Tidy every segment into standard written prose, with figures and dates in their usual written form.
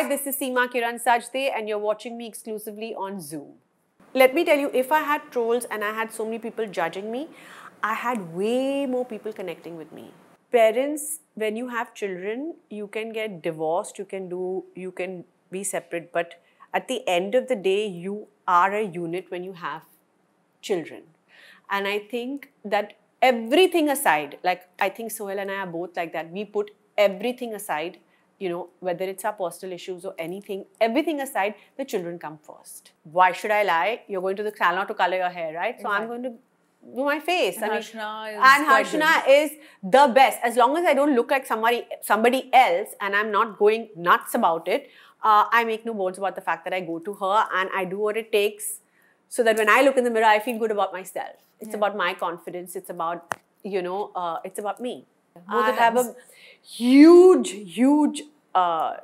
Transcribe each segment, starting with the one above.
Hi, this is Seema Sajdeh and you're watching me exclusively on Zoom. Let me tell you, if I had trolls and I had so many people judging me, I had way more people connecting with me. Parents, when you have children, you can get divorced, you can be separate, but at the end of the day, you are a unit when you have children. And I think that everything aside, like I think Sohail and I are both like that, we put everything aside, you know, whether it's our personal issues or anything, everything aside, the children come first. Why should I lie? You're going to the salon to color your hair, right? Exactly. So I'm going to do my face. And Harshna is the best. As long as I don't look like somebody else and I'm not going nuts about it, I make no bones about the fact that I go to her and I do what it takes so that when I look in the mirror, I feel good about myself. It's about my confidence. It's about, you know, it's about me. I have a huge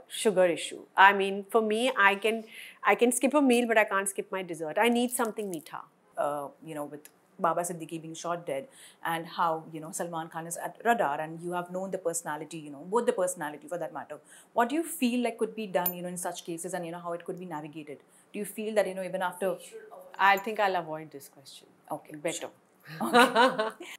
sugar issue. I mean, for me, I can skip a meal, but I can't skip my dessert. I need something meetha. You know, with Baba Siddique being shot dead, and how, you know, Salman Khan is at radar, and you have known the personality, you know, both the personality for that matter. What do you feel like could be done, you know, in such cases, and you know how it could be navigated? Do you feel that, you know, even after? I think I'll avoid this question. Okay, better. Sure. Okay.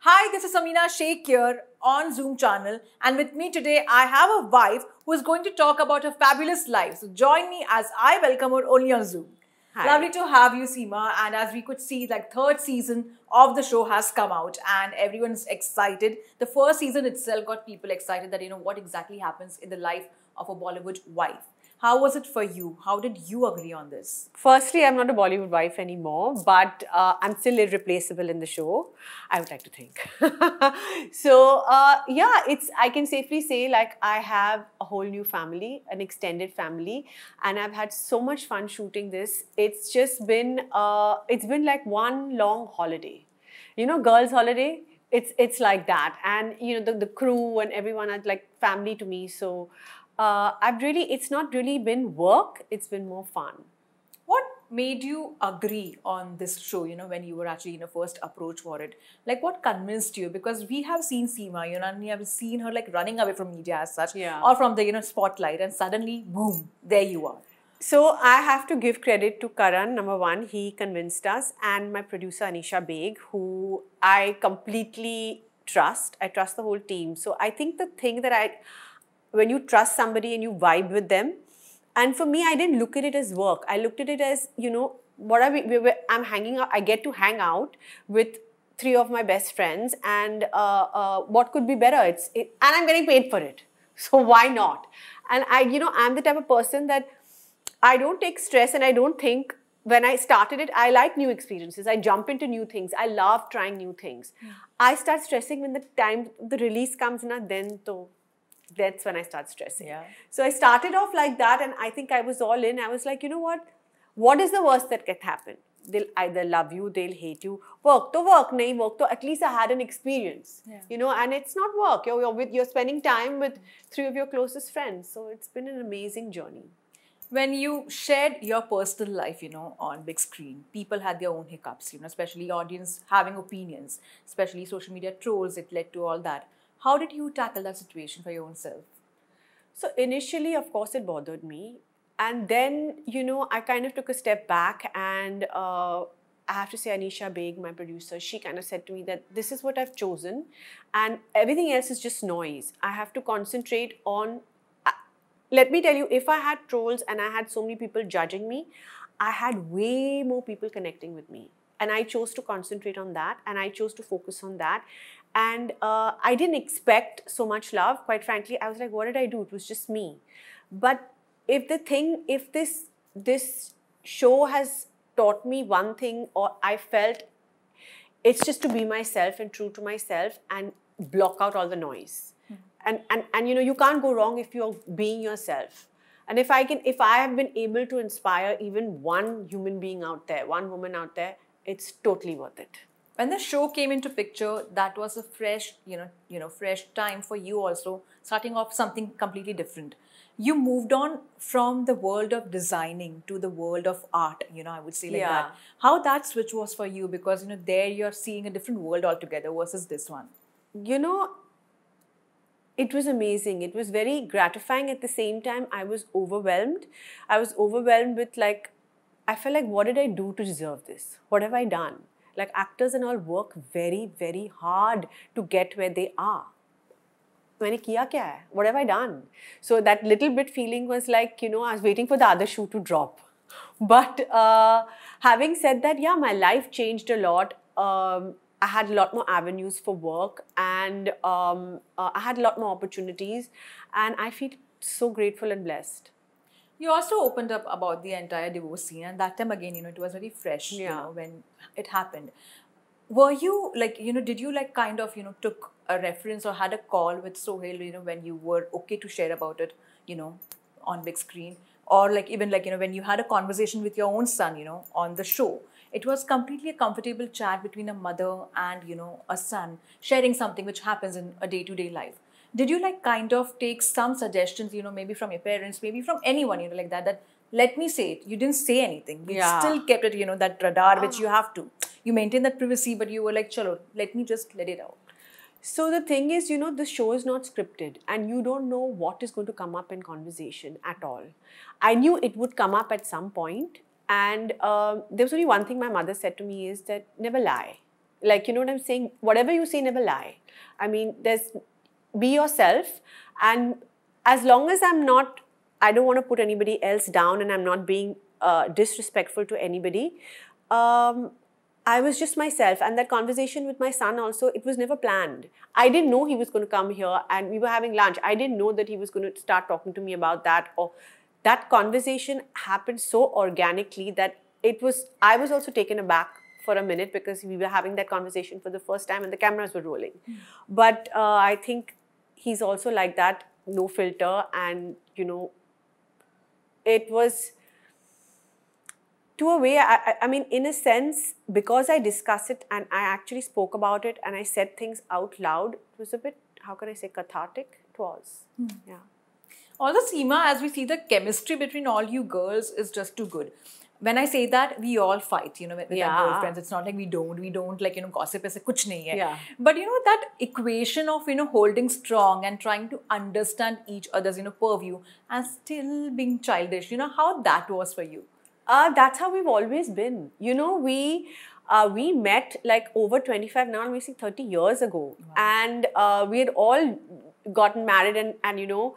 Hi, this is Seema Sajdeh here on Zoom channel, and with me today I have a wife who is going to talk about her fabulous life. So join me as I welcome her only on Zoom. Hi. Lovely to have you, Seema. And as we could see, like, third season of the show has come out and everyone's excited. The first season itself got people excited that, you know, what exactly happens in the life of a Bollywood wife. How was it for you? How did you agree on this? Firstly, I'm not a Bollywood wife anymore, but I'm still irreplaceable in the show, I would like to think. So, yeah, I can safely say, like, I have a whole new family, an extended family, and I've had so much fun shooting this. It's just been, it's been like one long holiday. You know, girls' holiday? It's like that. And, you know, the crew and everyone are like family to me. So, it's not really been work, it's been more fun. What made you agree on this show, you know, when you were actually, you know, first approached for it? Like, what convinced you? Because we have seen Seema, you know, and we have seen her like running away from media as such, or from the, you know, spotlight, and suddenly, boom, there you are. So I have to give credit to Karan, number one, he convinced us, and my producer Anisha Beg, who I completely trust. I trust the whole team. So I think the thing that when you trust somebody and you vibe with them, and for me, I didn't look at it as work. I looked at it as, you know, I'm hanging out, I get to hang out with 3 of my best friends, and what could be better? And I'm getting paid for it. So why not? And I'm the type of person that I don't take stress, and I don't think, when I started it, I like new experiences. I jump into new things. I love trying new things. I start stressing when the time the release comes, that's when I start stressing. Yeah. So I started off like that, and I think I was all in. I was like, you know what? What is the worst that can happen? They'll either love you, they'll hate you. Work, nahi work, at least I had an experience. Yeah. You know, and it's not work. You're spending time with 3 of your closest friends. So it's been an amazing journey. When you shared your personal life, you know, on big screen, people had their own hiccups, you know, especially audience having opinions, especially social media trolls, it led to all that. How did you tackle that situation for your own self? So initially, of course, it bothered me. And then, you know, I kind of took a step back, and I have to say, Anisha Beg, my producer, she kind of said to me that this is what I've chosen and everything else is just noise. I have to concentrate on... Let me tell you, if I had trolls and I had so many people judging me, I had way more people connecting with me. And I chose to concentrate on that, and I chose to focus on that. And I didn't expect so much love. Quite frankly, I was like, what did I do? It was just me. But if this show has taught me one thing, or I felt, it's just to be myself and true to myself and block out all the noise. And you know, you can't go wrong if you're being yourself. And if I have been able to inspire even one human being out there, one woman out there, it's totally worth it. When the show came into picture, that was a fresh, fresh time for you also, starting off something completely different. You moved on from the world of designing to the world of art, you know, I would say like that. How that switch was for you? Because, you know, there you're seeing a different world altogether versus this one. You know, It was amazing. It was very gratifying. At the same time, I was overwhelmed. I was overwhelmed with like, I felt like, what did I do to deserve this? What have I done? Like actors and all work very, very hard to get where they are. मैंने किया क्या है? What have I done? So that little bit feeling was like, you know, I was waiting for the other shoe to drop. But having said that, yeah, my life changed a lot. I had a lot more avenues for work, and I had a lot more opportunities, and I feel so grateful and blessed. You also opened up about the entire divorce scene, and that time again, you know, it was very fresh, you know, when it happened. Were you like, you know, did you like kind of, you know, took a reference or had a call with Sohail, you know, when you were okay to share about it, you know, on big screen? Or like even like, you know, when you had a conversation with your own son, you know, on the show, it was completely a comfortable chat between a mother and, you know, a son sharing something which happens in a day-to-day life. Did you like kind of take some suggestions, you know, maybe from your parents, maybe from anyone, you know, like that let me say it. You didn't say anything. You still kept it, you know, that radar which you have to. You maintain that privacy, but you were like, chalo, let me just let it out. So the thing is, you know, the show is not scripted and you don't know what is going to come up in conversation at all. I knew it would come up at some point, and there was only one thing my mother said to me is that never lie. Like, you know what I'm saying? Whatever you say, never lie. I mean, be yourself, and as long as I don't want to put anybody else down and I'm not being disrespectful to anybody. I was just myself, and that conversation with my son also, it was never planned. I didn't know he was going to come here and we were having lunch. I didn't know that he was going to start talking to me about that, or that conversation happened so organically that I was also taken aback for a minute because we were having that conversation for the first time and the cameras were rolling. But I think he's also like that, no filter, and you know, it was, to a way, I mean, in a sense, because I discussed it and I actually spoke about it and I said things out loud, it was a bit, how can I say, cathartic? It was, yeah. Also, Seema, as we see, the chemistry between all you girls is just too good. When I say that, we all fight, you know, with our girlfriends. It's not like we don't like, you know, gossip aise kuch nahi hai. Yeah. But, you know, that equation of, you know, holding strong and trying to understand each other's, you know, purview and still being childish, you know, how that was for you? That's how we've always been. You know, we met like over 25, now I'm saying 30 years ago. Wow. And we had all gotten married and you know,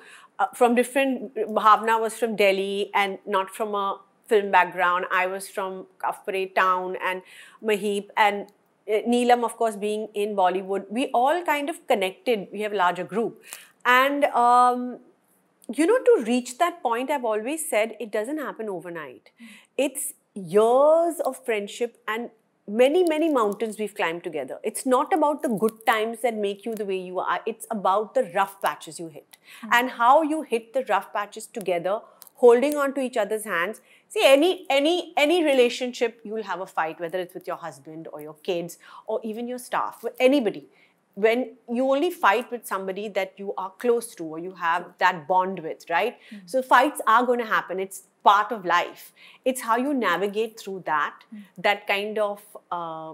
from different, Bhavna was from Delhi and not from a film background. I was from Kafpare town, and Mahip and Neelam, of course, being in Bollywood. We all kind of connected. We have a larger group. And you know, to reach that point, I've always said it doesn't happen overnight. It's years of friendship and many, many mountains we've climbed together. It's not about the good times that make you the way you are. It's about the rough patches you hit and how you hit the rough patches together, holding on to each other's hands. See, any relationship, you will have a fight, whether it's with your husband or your kids or even your staff, with anybody. When you only fight with somebody that you are close to or you have that bond with, right? So fights are going to happen. It's part of life. It's how you navigate through that that kind of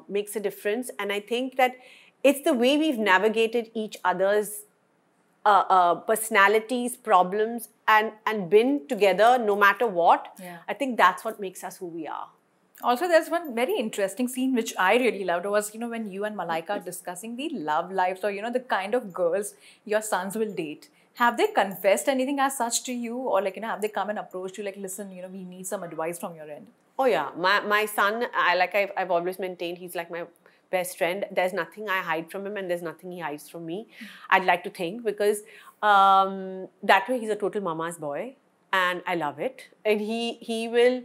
makes a difference. And I think that it's the way we've navigated each other's personalities, problems, and been together no matter what. Yeah. I think that's what makes us who we are. Also, there's one very interesting scene which I really loved was, you know, when you and Malaika are discussing the love lives or, you know, the kind of girls your sons will date. Have they confessed anything as such to you, or like, you know, have they come and approached you like, listen, you know, we need some advice from your end? Oh yeah, my son, I've always maintained he's like my best friend. There's nothing I hide from him and there's nothing he hides from me. I'd like to think, because that way he's a total mama's boy and I love it. And he will,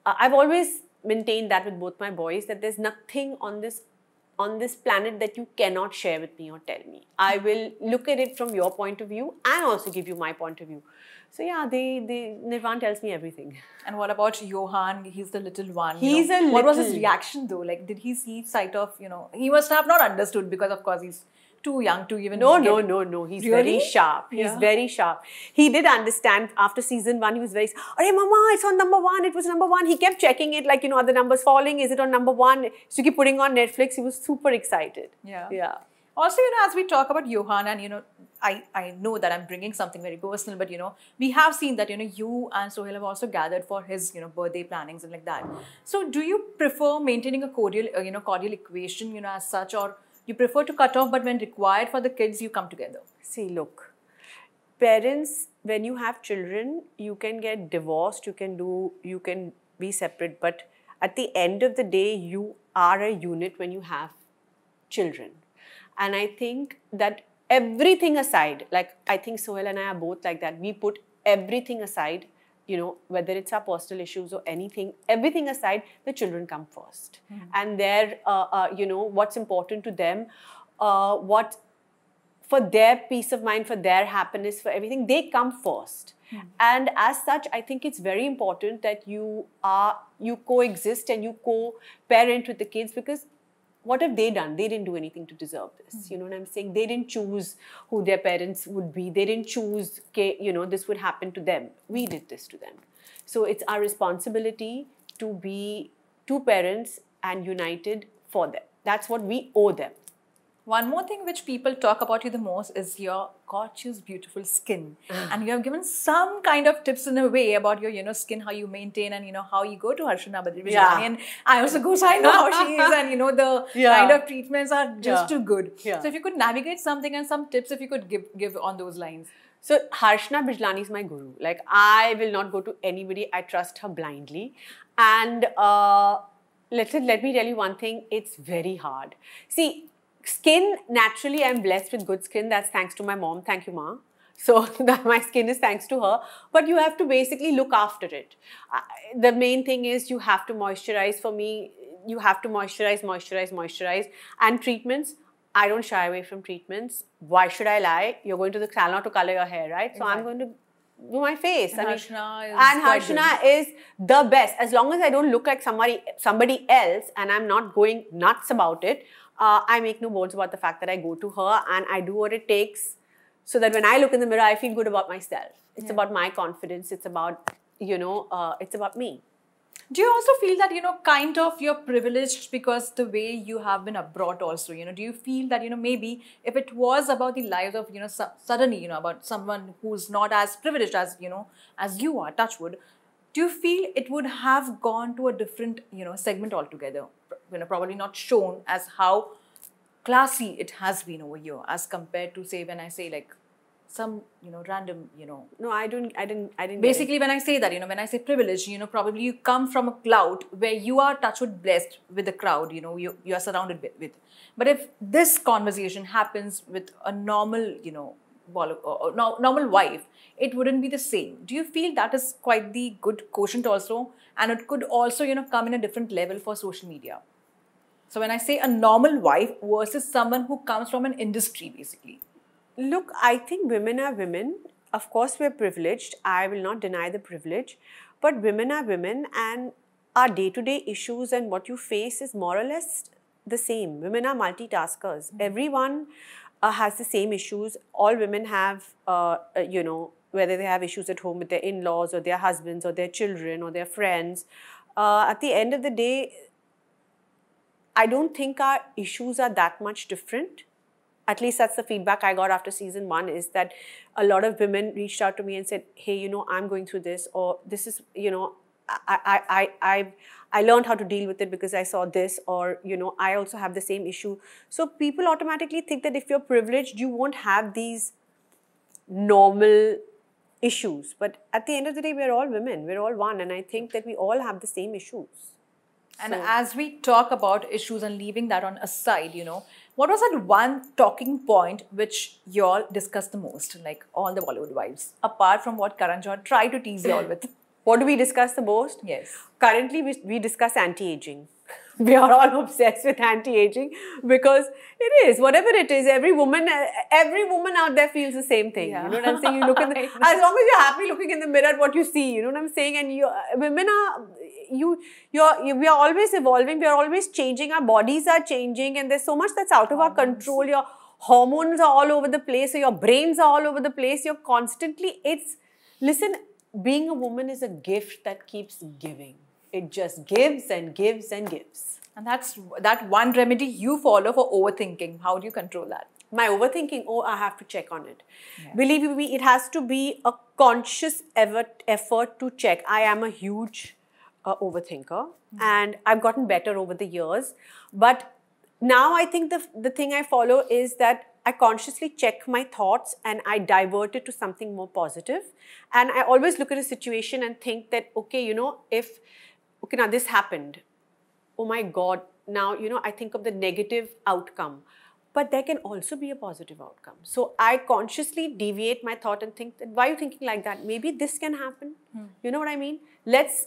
I've always maintained that with both my boys, that there's nothing on this planet that you cannot share with me or tell me. I will look at it from your point of view and also give you my point of view. So yeah, Nirvan tells me everything. And what about Johan? He's the little one. He's a little... What was his reaction though? Like, did he see sight of, you know, he must have not understood because of course he's too young to even... No. He's really? very sharp. He's very sharp. He did understand after season 1. He was very, "Arey mama, it's on number 1. It was number 1. He kept checking it like, you know, are the numbers falling? Is it on number 1? So he keep putting on Netflix. He was super excited. Yeah. Yeah. Also, as we talk about Johan, and I know that I'm bringing something very personal, but we have seen that you and Sohail have also gathered for his birthday plannings and like that. So, do you prefer maintaining a cordial equation as such, or you prefer to cut off, but when required for the kids, you come together? See, look, parents, when you have children, you can get divorced, you can be separate, but at the end of the day, you are a unit when you have children. And I think that everything aside, like I think Sohail and I are both like that, we put everything aside, whether it's our personal issues or anything, everything aside, the children come first. And they're, what's important to them, what for their peace of mind, for their happiness, for everything, they come first. And as such, I think it's very important that you coexist and you co-parent with the kids, because what have they done? They didn't do anything to deserve this. You know what I'm saying? They didn't choose who their parents would be. They didn't choose, this would happen to them. We did this to them. So it's our responsibility to be two parents and united for them. That's what we owe them. One more thing which people talk about you the most is your gorgeous, beautiful skin. And you have given some kind of tips in a way about your, skin, how you maintain, and, how you go to Harshana Bijlani. Yeah. And I also go, so I know how she is, and, the kind of treatments are just too good. Yeah. So if you could navigate something and some tips, if you could give on those lines. So Harshana Bijlani is my guru. Like, I will not go to anybody. I trust her blindly. And let me tell you one thing. It's very hard. See, skin, naturally, I'm blessed with good skin. That's thanks to my mom. Thank you, Ma. So my skin is thanks to her. But you have to basically look after it. The main thing is you have to moisturize. For me, you have to moisturize. And treatments, I don't shy away from treatments. Why should I lie? You're going to the salon to color your hair, right? So I'm going to do my face. And Harshana is the best. As long as I don't look like somebody else and I'm not going nuts about it, I make no bones about the fact that I go to her and I do what it takes so that when I look in the mirror, I feel good about myself. It's about my confidence. It's about, it's about me. Do you also feel that, kind of you're privileged because the way you have been abroad also, do you feel that, maybe if it was about the lives of, suddenly, about someone who's not as privileged as, as you are, touch wood, do you feel it would have gone to a different, segment altogether? Probably not shown as how classy it has been over here as compared to, say, when I say like some, random, No, I didn't. Basically, when I say that, when I say privilege, probably you come from a cloud where you are touchwood blessed with the crowd, you are surrounded with. But if this conversation happens with a normal, normal wife, it wouldn't be the same. Do you feel that is quite the good quotient also? And it could also, come in a different level for social media. So when I say a normal wife versus someone who comes from an industry, basically. Look, I think women are women. Of course, we're privileged. I will not deny the privilege. But women are women, and our day-to-day issues and what you face is more or less the same. Women are multitaskers. Everyone has the same issues. All women have, whether they have issues at home with their in-laws or their husbands or their children or their friends. At the end of the day, I don't think our issues are that much different. At least that's the feedback I got after season 1, is that a lot of women reached out to me and said, hey, I'm going through this, or this is, I learned how to deal with it because I saw this, or, I also have the same issue. So people automatically think that if you're privileged, you won't have these normal issues. But at the end of the day, we're all women, we're all one. And I think that we all have the same issues. And as we talk about issues and leaving that on aside, what was that one talking point which you all discussed the most, like all the Bollywood wives, apart from what Karan Johar tried to tease you all with? What do we discuss the most? Yes. Currently, we discuss anti-aging. We are all obsessed with anti-aging because it is, whatever it is, every woman out there feels the same thing. Yeah. You know what I'm saying? You look in as long as you're happy looking in the mirror at what you see, you know what I'm saying? And women are, we are always evolving, we are always changing, our bodies are changing, and there's so much that's out of our control. Your hormones are all over the place, so your brains are all over the place. You're constantly, listen, being a woman is a gift that keeps giving. It just gives and gives and gives. And that's that one remedy you follow for overthinking. How do you control that? My overthinking, oh, I have to check on it. Yeah. Believe me, it has to be a conscious effort to check. I am a huge overthinker, and I've gotten better over the years. But now I think the thing I follow is that I consciously check my thoughts and I divert it to something more positive. And I always look at a situation and think that, okay, okay, now this happened. Oh my God, now, I think of the negative outcome. But there can also be a positive outcome. So I consciously deviate my thought and think that, why are you thinking like that? Maybe this can happen. You know what I mean? Let's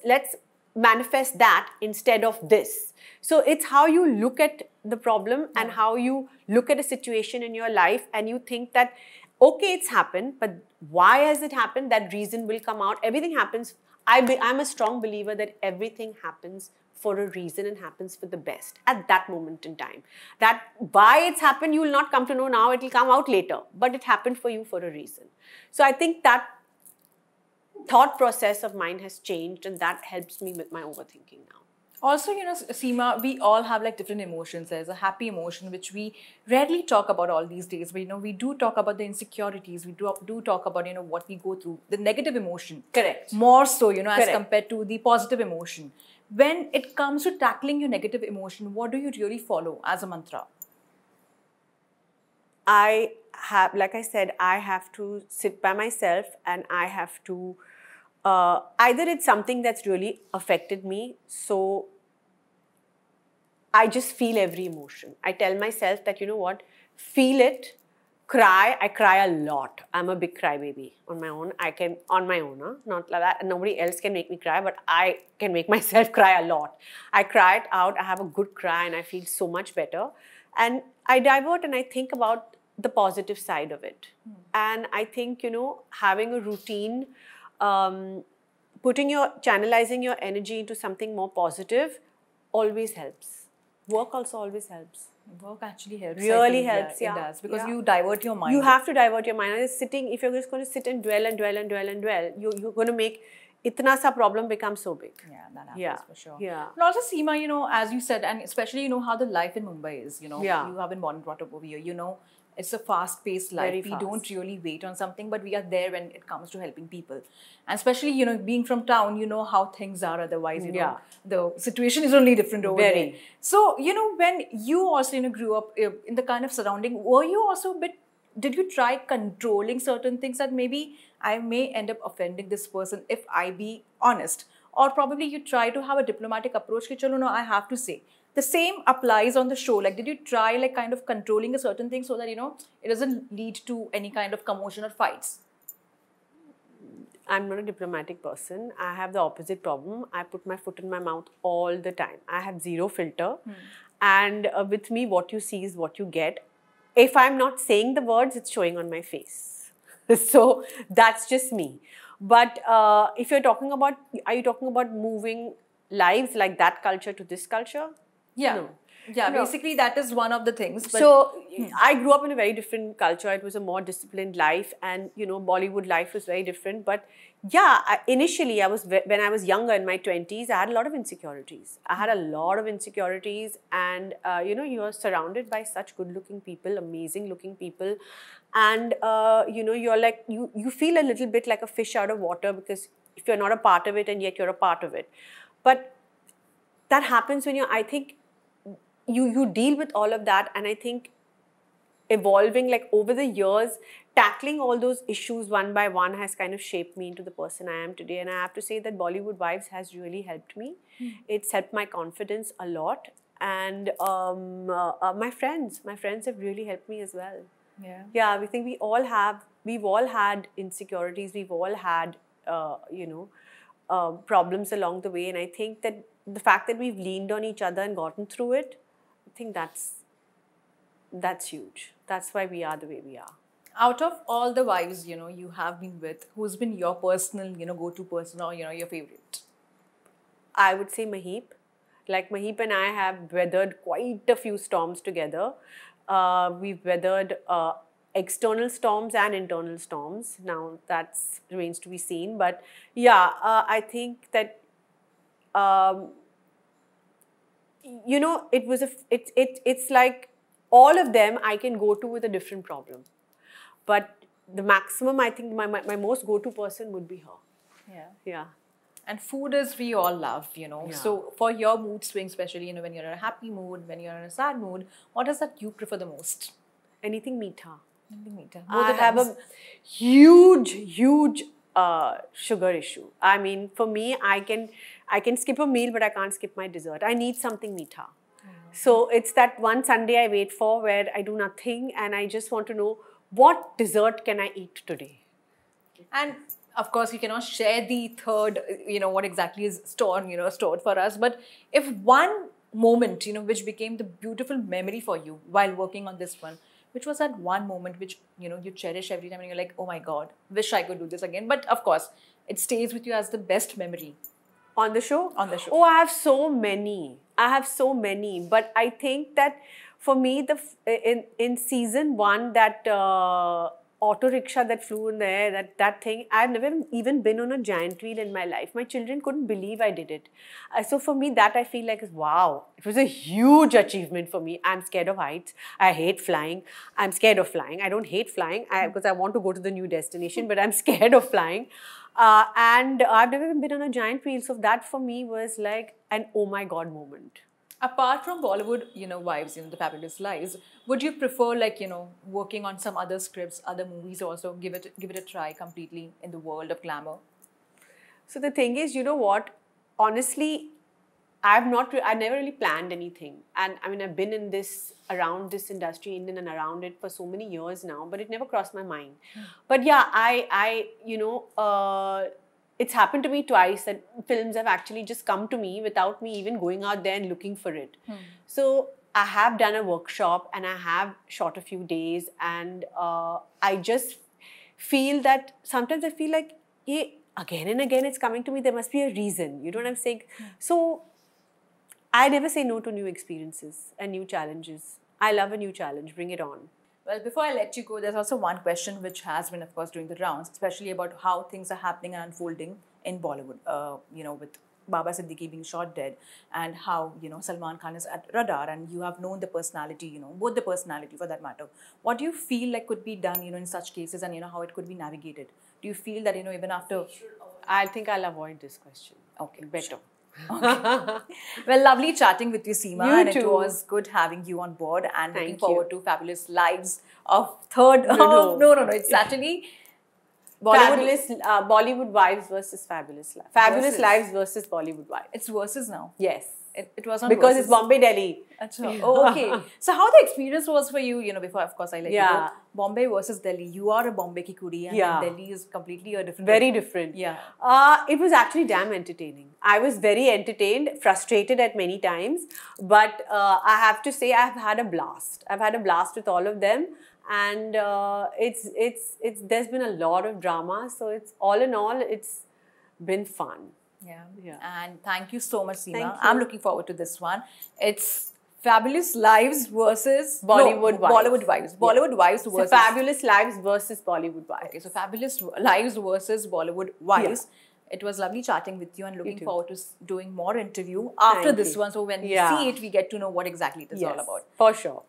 manifest that instead of this. So it's how you look at the problem and how you look at a situation in your life, and you think that, okay, it's happened, but why has it happened? That reason will come out. Everything happens. I'm a strong believer that everything happens for a reason and happens for the best at that moment in time. That why it's happened, you will not come to know now, it will come out later. But it happened for you for a reason. So I think that thought process of mine has changed, and that helps me with my overthinking now. Also, Seema, we all have like different emotions. There's a happy emotion, which we rarely talk about all these days. But, we do talk about the insecurities. We do talk about, what we go through, the negative emotion. Correct. More so, as compared to the positive emotion. When it comes to tackling your negative emotion, what do you really follow as a mantra? Like I said, I have to sit by myself, and I have to, either it's something that's really affected me, so I just feel every emotion. I tell myself that, feel it, cry. I cry a lot. I'm a big crybaby on my own. Not like that. Nobody else can make me cry, but I can make myself cry a lot. I cry it out. I have a good cry, and I feel so much better. And I divert and I think about the positive side of it. And I think, having a routine, channelizing your energy into something more positive always helps. Work also always helps. Work actually helps. Really helps, yeah. It does, because you divert your mind. You have to divert your mind. If you're just going to sit and dwell and dwell and dwell and dwell, you're going to make itna sa problem become so big. Yeah, that happens for sure. Yeah. And also, Seema, as you said, and especially, how the life in Mumbai is, you have been born and brought up over here, it's a fast-paced life. Very fast. We don't really wait on something, but we are there when it comes to helping people. And especially, being from town, how things are otherwise, the situation is only different over there. So, when you also, grew up in the kind of surrounding, were you also did you try controlling certain things that maybe I may end up offending this person if I be honest? Or probably you try to have a diplomatic approach, ki chalo, no, I have to say. The same applies on the show. Like, did you try like kind of controlling a certain thing so that, it doesn't lead to any kind of commotion or fights? I'm not a diplomatic person. I have the opposite problem. I put my foot in my mouth all the time. I have zero filter. And with me, what you see is what you get. If I'm not saying the words, it's showing on my face. So that's just me. But if you're talking about, are you talking about moving lives like that culture to this culture? Yeah. No. Yeah, basically that is one of the things. But so I grew up in a very different culture. It was a more disciplined life, and Bollywood life was very different. But yeah, initially when I was younger in my 20s, I had a lot of insecurities. And you're surrounded by such good-looking people, amazing-looking people, and you're like you feel a little bit like a fish out of water, because if you're not a part of it and yet you're a part of it. But that happens when I think you deal with all of that, and I think evolving like over the years, tackling all those issues one by one has kind of shaped me into the person I am today. And I have to say that Bollywood Wives has really helped me. It's helped my confidence a lot, and my friends have really helped me as well. Yeah, we think we've all had insecurities, we've all had problems along the way, and I think that the fact that we've leaned on each other and gotten through it, I think that's huge. That's why we are the way we are. Out of all the wives, you have been with, who's been your personal, go-to person, or, your favorite? I would say Maheep. Like, Maheep and I have weathered quite a few storms together. We've weathered external storms and internal storms. Now, that remains to be seen. But yeah, I think that you know, it was it's like all of them I can go to with a different problem. But the maximum, I think, my most go-to person would be her. Yeah. Yeah. And food is we all love, you know. Yeah. So for your mood swings, especially, you know, when you're in a happy mood, when you're in a sad mood, what is that you prefer the most? Anything meetha. Meetha. I have a huge sugar issue. I mean, for me, I can skip a meal, but I can't skip my dessert. I need something meetha. So it's that one Sunday I wait for where I do nothing and I just want to know what dessert can I eat today. And of course, you cannot share the third, you know, what exactly is stored for us. But if one moment, you know, which became the beautiful memory for you while working on this one, which was that one moment which, you know, you cherish every time and you're like, oh my God, wish I could do this again. But of course, it stays with you as the best memory. On the show? On the show. Oh, I have so many. But I think that for me, in season 1, that auto rickshaw that flew in the air, that thing, I've never even been on a giant wheel in my life. My children couldn't believe I did it. So for me, that I feel like is wow. It was a huge achievement for me. I'm scared of heights. I hate flying. I'm scared of flying. I don't hate flying because I want to go to the new destination, but I'm scared of flying. And I've never even been on a giant wheel. So that for me was like an oh my God moment. Apart from Bollywood, you know, wives, you know, the fabulous lives, would you prefer, like, you know, working on some other scripts, other movies also, give it a try completely in the world of glamour? So the thing is, you know what? Honestly, I never really planned anything. And I mean, I've been in around this industry, in and around it for so many years now, but it never crossed my mind. But yeah, you know, it's happened to me twice that films have actually just come to me without me even going out there and looking for it. So I have done a workshop and I have shot a few days, and I just feel that sometimes I feel like, yeah, again and again it's coming to me. There must be a reason. You know what I'm saying? So I never say no to new experiences and new challenges. I love a new challenge. Bring it on. Well, before I let you go, there's also one question which has been, of course, doing the rounds, especially about how things are happening and unfolding in Bollywood, you know, with Baba Siddique being shot dead, and how, you know, Salman Khan is at radar, and you have known the personality, you know, both the personality for that matter. What do you feel like could be done, you know, in such cases, and, you know, how it could be navigated? Do you feel that, you know, even after... I think I'll avoid this question. Okay, better. Okay. Well, lovely chatting with you, Seema. You and too. It was good having you on board, and Thank looking forward you. to fabulous lives of third. No. It's actually Fabulous Bollywood wives versus fabulous lives. Fabulous lives versus Bollywood wives. It's versus now. Yes. It was on because versus. It's Bombay, Delhi. Achha. Oh, okay. So how the experience was for you, you know, before, of course, I let you Yeah. go. Bombay versus Delhi. You are a Bombay ki kudi, and Yeah. Delhi is completely a different... Very different. Yeah. It was actually damn entertaining. I was very entertained, frustrated at many times. But I have to say I've had a blast. I've had a blast with all of them. And there's been a lot of drama. So it's all in all, it's been fun. Yeah. And thank you so much, Seema. Thank you. I'm looking forward to this one. It's Fabulous Lives versus Bollywood Wives. Bollywood Wives. Bollywood Wives versus... So Fabulous Lives versus Bollywood Wives. Okay, so Fabulous Lives versus Bollywood Wives. Yeah. It was lovely chatting with you, and looking too. forward to doing more interview after Thank this you. one. So when we Yeah. see it, we get to know what exactly it is all about. For sure.